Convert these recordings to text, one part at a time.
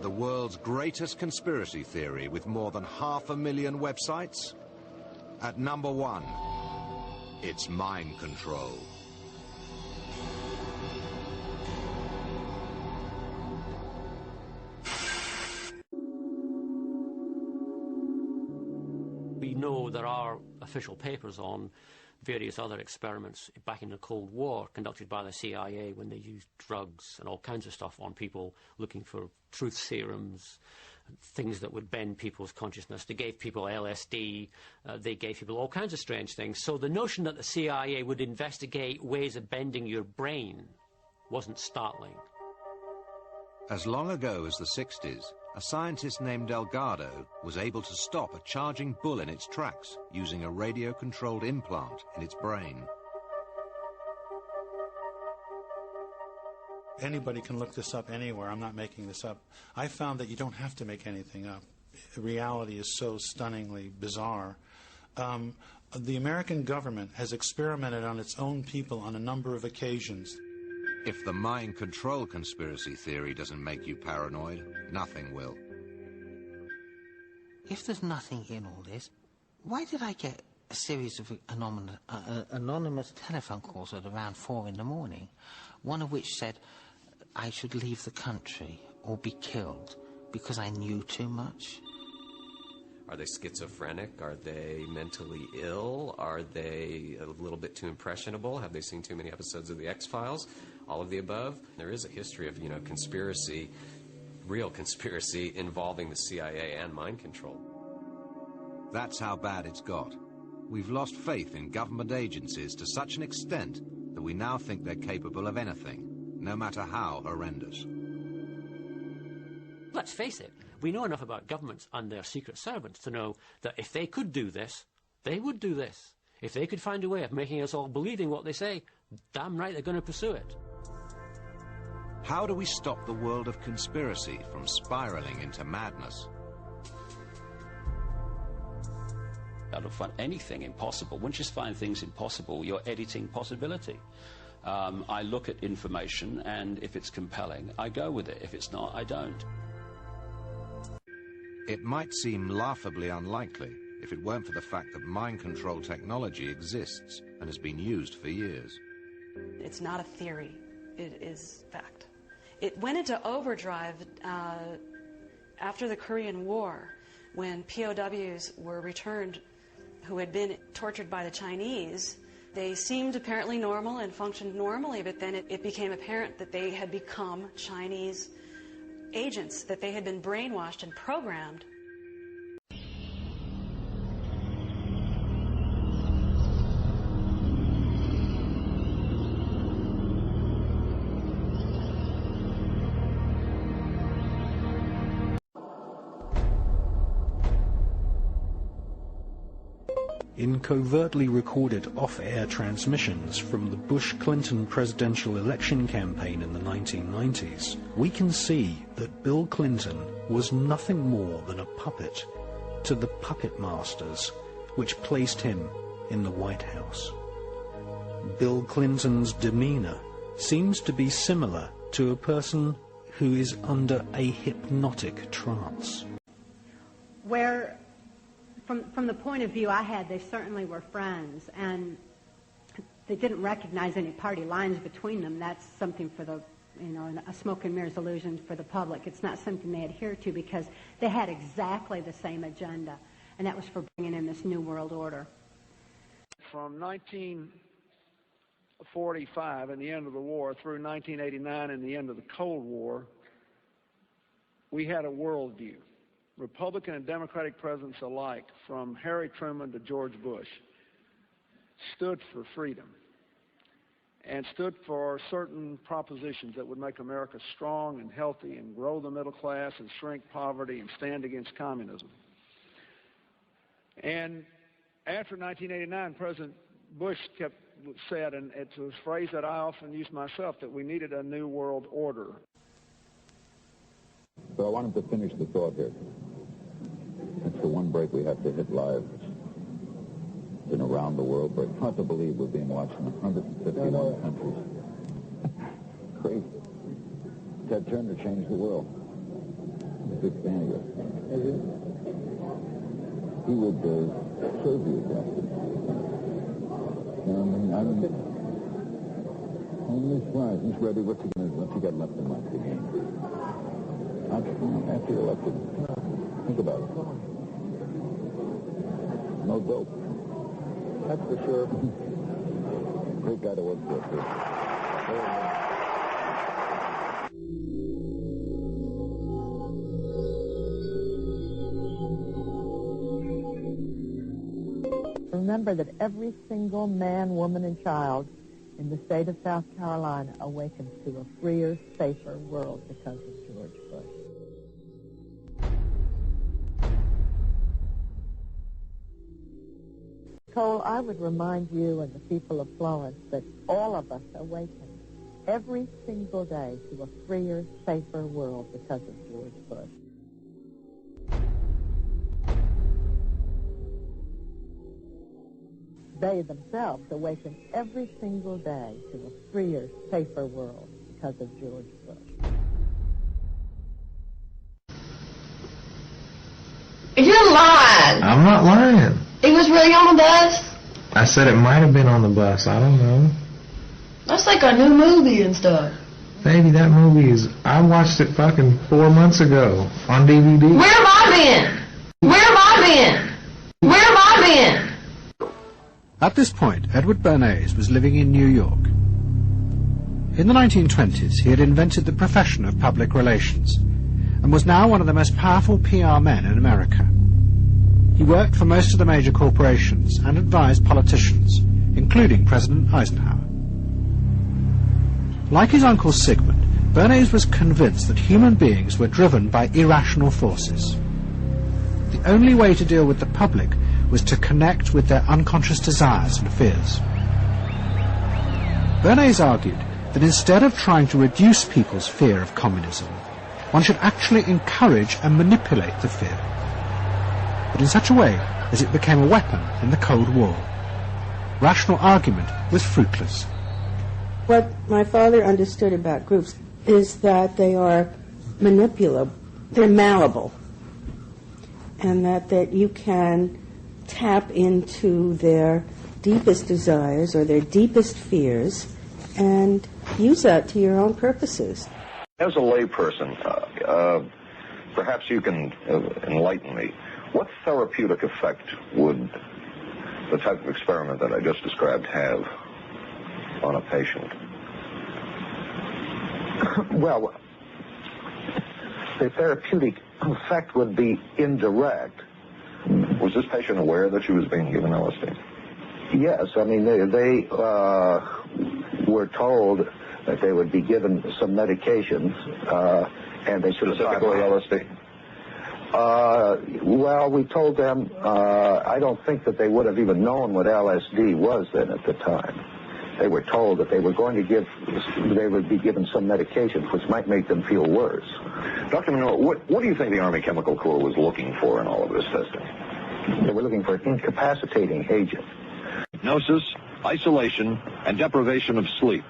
The world's greatest conspiracy theory with more than 500,000 websites? At number 1, it's mind control. We know there are official papers on various other experiments back in the Cold War conducted by the CIA when they used drugs and all kinds of stuff on people looking for truth serums, things that would bend people's consciousness. They gave people LSD, they gave people all kinds of strange things. So the notion that the CIA would investigate ways of bending your brain wasn't startling. As long ago as the 60s, a scientist named Delgado was able to stop a charging bull in its tracks using a radio-controlled implant in its brain. Anybody can look this up anywhere. I'm not making this up. I found that you don't have to make anything up. Reality is so stunningly bizarre. The American government has experimented on its own people on a number of occasions. If the mind control conspiracy theory doesn't make you paranoid, nothing will. If there's nothing in all this, why did I get a series of anonymous telephone calls at around 4 in the morning, one of which said I should leave the country or be killed because I knew too much? Are they schizophrenic? Are they mentally ill? Are they a little bit too impressionable? Have they seen too many episodes of The X-Files? All of the above. There is a history of, conspiracy, real conspiracy involving the CIA and mind control. That's how bad it's got. We've lost faith in government agencies to such an extent that we now think they're capable of anything, no matter how horrendous. Let's face it, we know enough about governments and their secret servants to know that if they could do this, they would do this. If they could find a way of making us all believing what they say, damn right they're going to pursue it. How do we stop the world of conspiracy from spiraling into madness? I don't find anything impossible. Once you find things impossible, you're editing possibility. I look at information, and if it's compelling, I go with it. If it's not, I don't. It might seem laughably unlikely if it weren't for the fact that mind control technology exists and has been used for years. It's not a theory. It is fact. It went into overdrive after the Korean War, when POWs were returned who had been tortured by the Chinese. They seemed apparently normal and functioned normally, but then it became apparent that they had become Chinese agents, that they had been brainwashed and programmed. In covertly recorded off-air transmissions from the Bush-Clinton presidential election campaign in the 1990s, we can see that Bill Clinton was nothing more than a puppet to the puppet masters which placed him in the White House. Bill Clinton's demeanor seems to be similar to a person who is under a hypnotic trance. Where From the point of view I had, they certainly were friends, and they didn't recognize any party lines between them. That's something for the, a smoke and mirrors illusion for the public. It's not something they adhere to because they had exactly the same agenda, and that was for bringing in this new world order. From 1945 and the end of the war through 1989 and the end of the Cold War, we had a worldview. Republican and Democratic presidents alike, from Harry Truman to George Bush, stood for freedom and stood for certain propositions that would make America strong and healthy and grow the middle class and shrink poverty and stand against communism. And after 1989, President Bush said, and it's a phrase that I often use myself, that we needed a new world order. So I wanted to finish the thought here. It's the one break we have to hit live. Been around the world, but it's hard to believe we're being watched in 151 countries. Crazy. Ted Turner changed the world. big fan of yours. He would serve you justice. You know what I mean? He's right. He's ready. What you got left in life again? After you're elected, think about it. No dope. That's for sure. Great guy to work for, too. Remember that every single man, woman, and child in the state of South Carolina awakens to a freer, safer world because of George Bush. Cole, I would remind you and the people of Florence that all of us awaken every single day to a freer, safer world because of George Bush. They themselves awaken every single day to a freer, safer world because of George Bush. You're lying. I'm not lying. He was really on the bus? I said it might have been on the bus. I don't know. That's like a new movie and stuff. Baby, that movie is... I watched it fucking 4 months ago on DVD. Where have I been? Where have I been? Where have I been? At this point, Edward Bernays was living in New York. In the 1920s, he had invented the profession of public relations and was now one of the most powerful PR men in America. He worked for most of the major corporations and advised politicians, including President Eisenhower. Like his uncle Sigmund, Bernays was convinced that human beings were driven by irrational forces. The only way to deal with the public was to connect with their unconscious desires and fears. Bernays argued that instead of trying to reduce people's fear of communism, one should actually encourage and manipulate the fear, but in such a way as it became a weapon in the Cold War. Rational argument was fruitless. What my father understood about groups is that they are manipulable, they're malleable, and that you can tap into their deepest desires or their deepest fears and use that to your own purposes. As a layperson, perhaps you can enlighten me. What therapeutic effect would the type of experiment that I just described have on a patient? Well, the therapeutic effect would be indirect. Was this patient aware that she was being given LSD? Yes, I mean, they were told that they would be given some medications, and they should have... Specifically LSD? Well, we told them, I don't think that they would have even known what LSD was then at the time. They were told that they were going to they would be given some medications which might make them feel worse. Dr. Monroe, what do you think the Army Chemical Corps was looking for in all of this testing? They were looking for an incapacitating agent. Hypnosis, isolation, and deprivation of sleep.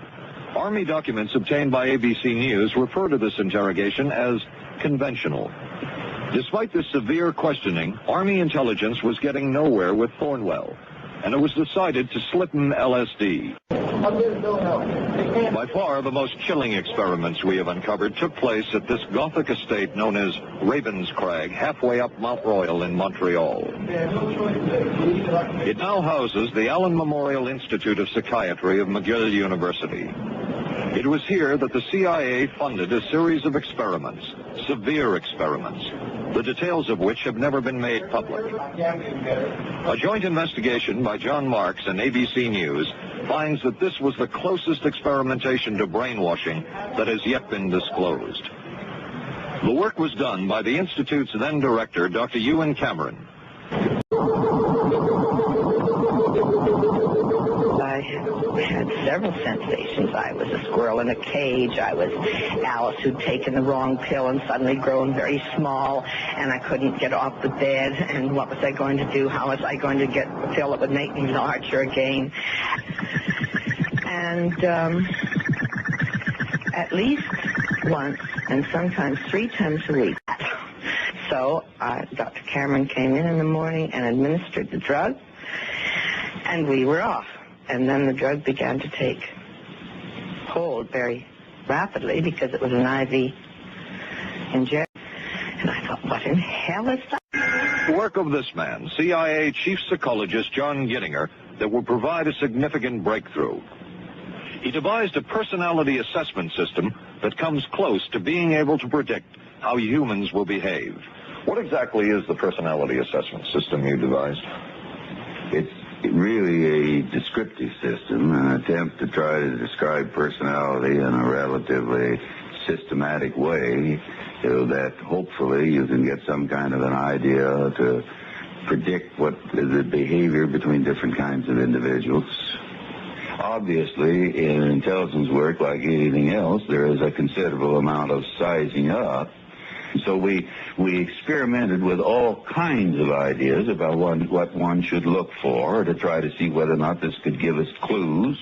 Army documents obtained by ABC News refer to this interrogation as conventional. Despite this severe questioning, Army intelligence was getting nowhere with Thornwell, and it was decided to slip him LSD. By far, the most chilling experiments we have uncovered took place at this Gothic estate known as Ravenscrag, halfway up Mount Royal in Montreal. It now houses the Allen Memorial Institute of Psychiatry of McGill University. It was here that the CIA funded a series of experiments, severe experiments, the details of which have never been made public. A joint investigation by John Marks and ABC News finds that this was the closest experimentation to brainwashing that has yet been disclosed. The work was done by the Institute's then director, Dr. Ewan Cameron. I had several sensations. I was a squirrel in a cage. I was Alice who'd taken the wrong pill and suddenly grown very small, and I couldn't get off the bed, and what was I going to do? How was I going to get the pill that would make me larger again? And at least once, and sometimes 3 times a week, So Dr. Cameron came in the morning and administered the drug, and we were off. And then the drug began to take hold very rapidly because it was an IV injection. And I thought, what in hell is that? The work of this man, CIA Chief Psychologist John Gittinger, that will provide a significant breakthrough. He devised a personality assessment system that comes close to being able to predict how humans will behave. What exactly is the personality assessment system you devised? It's really a descriptive system, an attempt to try to describe personality in a relatively systematic way so that hopefully you can get some kind of an idea to predict what the behavior between different kinds of individuals. Obviously, in intelligence work, like anything else, there is a considerable amount of sizing up. So we experimented with all kinds of ideas about what one should look for to try to see whether or not this could give us clues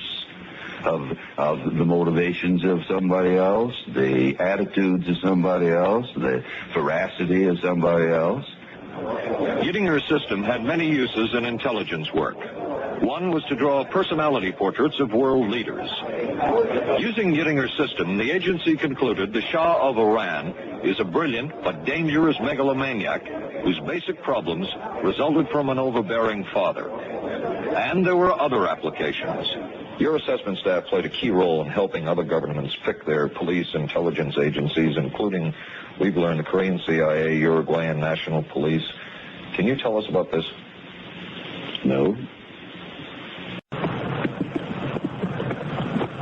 of the motivations of somebody else, the attitudes of somebody else, the veracity of somebody else. Gittinger's system had many uses in intelligence work. One was to draw personality portraits of world leaders. Using Gittinger's system, the agency concluded the Shah of Iran is a brilliant but dangerous megalomaniac whose basic problems resulted from an overbearing father. And there were other applications. Your assessment staff played a key role in helping other governments pick their police intelligence agencies, including, we've learned, the Korean CIA, Uruguayan National Police. Can you tell us about this? No.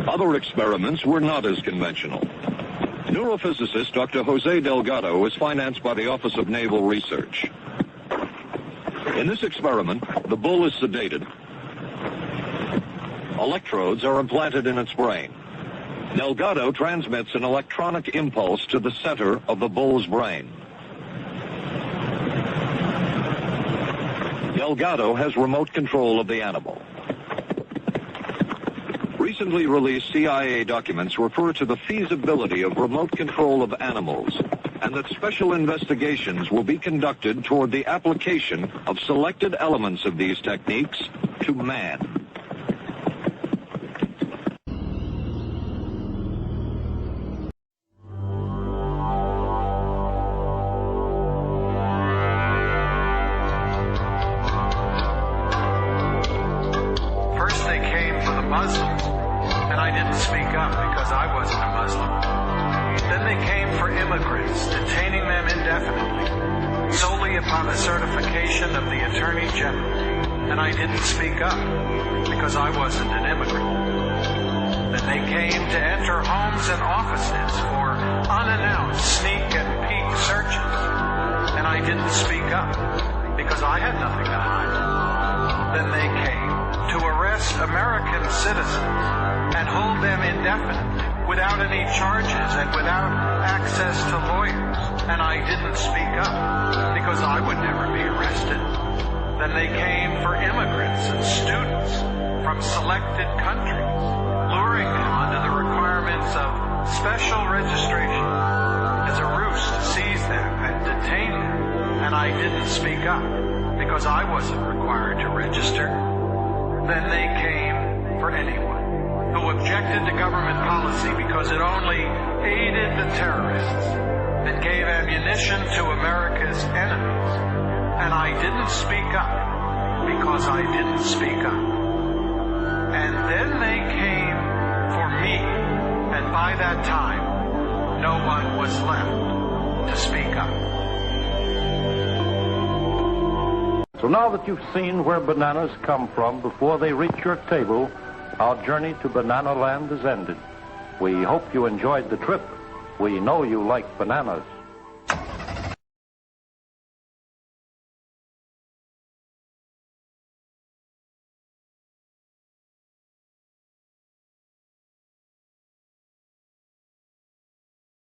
Other experiments were not as conventional. Neurophysicist Dr. Jose Delgado was financed by the Office of Naval Research. In this experiment, the bull is sedated. Electrodes are implanted in its brain. Delgado transmits an electronic impulse to the center of the bull's brain. Delgado has remote control of the animal. Recently released CIA documents refer to the feasibility of remote control of animals, and that special investigations will be conducted toward the application of selected elements of these techniques to man. First they came for the Muslims, and I didn't speak up because I wasn't a Muslim. Then they came for immigrants, detaining them indefinitely, solely upon the certification of the Attorney General, and I didn't speak up because I wasn't an immigrant. Then they came to enter homes and offices for unannounced sneak and peek searches, and I didn't speak up because I had nothing to hide. Then they came to arrest American citizens and hold them indefinitely without any charges and without access to lawyers. And I didn't speak up because I would never be arrested. Then they came for immigrants and students from selected countries, luring them under the requirements of special registration as a ruse to seize them and detain them. And I didn't speak up because I wasn't required to register. Then they came for anyone who objected to government policy because it only aided the terrorists and gave ammunition to America's enemies. And I didn't speak up because I didn't speak up. And then they came for me, and by that time, no one was left to speak up. So now that you've seen where bananas come from before they reach your table, our journey to Banana Land is ended. We hope you enjoyed the trip. We know you like bananas.